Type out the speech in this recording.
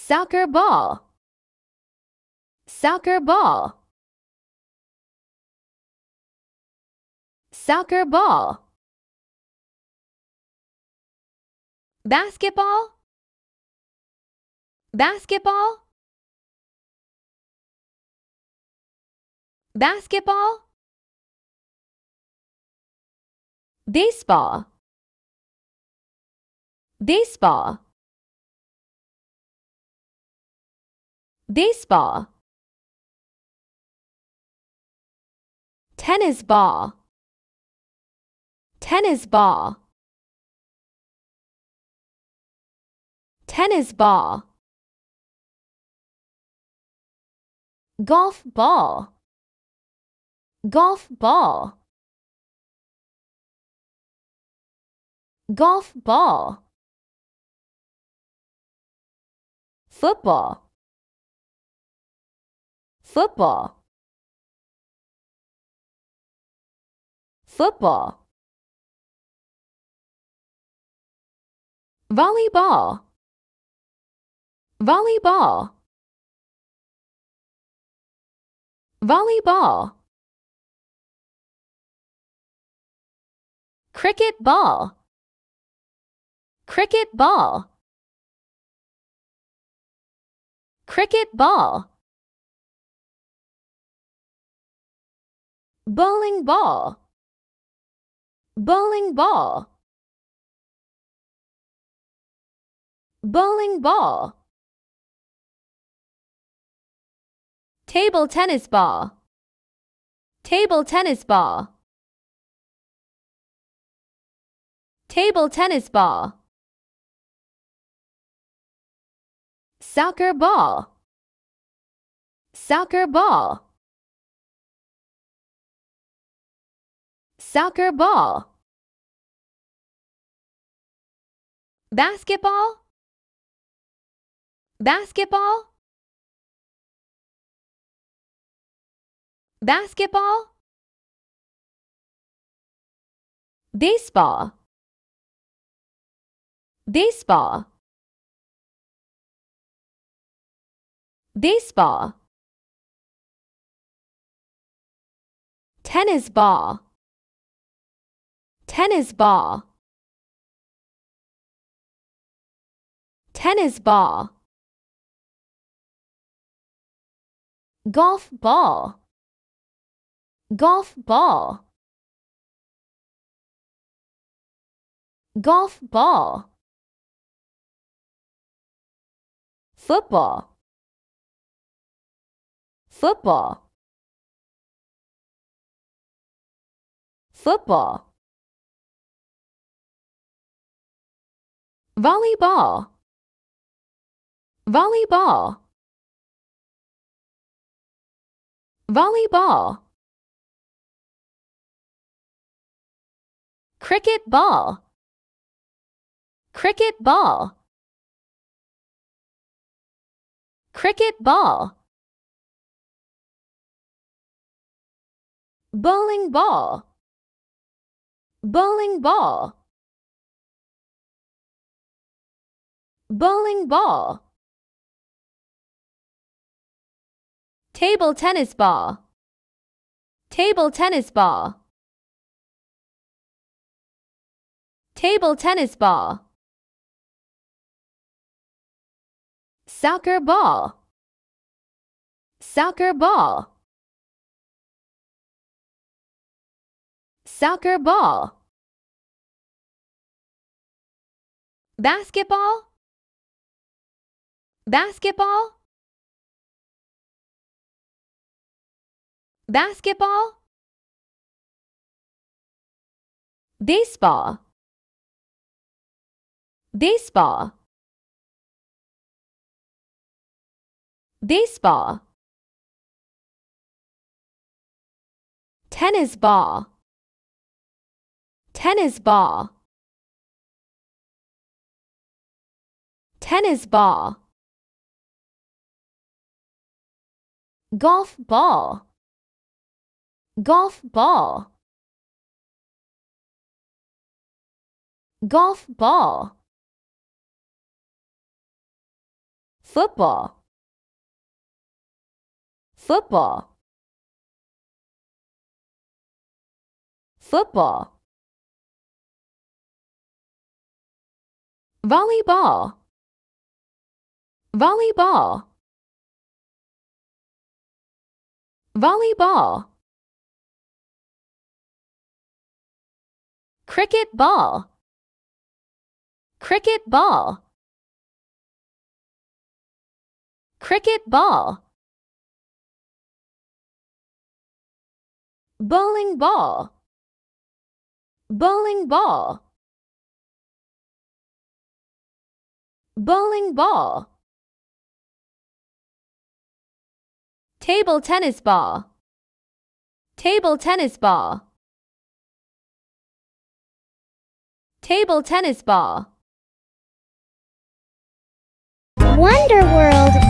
soccer ball, soccer ball, soccer ball, basketball, basketball, basketball, baseball, baseball, baseball, tennis ball, tennis ball, tennis ball, golf ball, golf ball, golf ball, football, football, football, volleyball, volleyball, volleyball, cricket ball, cricket ball, cricket ball, bowling ball, bowling ball, bowling ball, table tennis ball, table tennis ball, table tennis ball, soccer ball, soccer ball, soccer ball, basketball, basketball, basketball, baseball, baseball, baseball, tennis ball, tennis ball, tennis ball, golf ball, golf ball, golf ball, football, football, football, volleyball, volleyball, volleyball, cricket ball, cricket ball, cricket ball, bowling ball, bowling ball, bowling ball, table tennis ball, table tennis ball, table tennis ball, soccer ball, soccer ball, soccer ball, basketball, basketball, basketball, baseball, baseball, baseball, tennis ball, tennis ball, tennis ball, golf ball, golf ball, golf ball, football, football, football, volleyball, volleyball, volleyball, cricket ball, cricket ball, cricket ball, bowling ball, bowling ball, bowling ball, table tennis ball, table tennis ball, table tennis ball. Wonder World.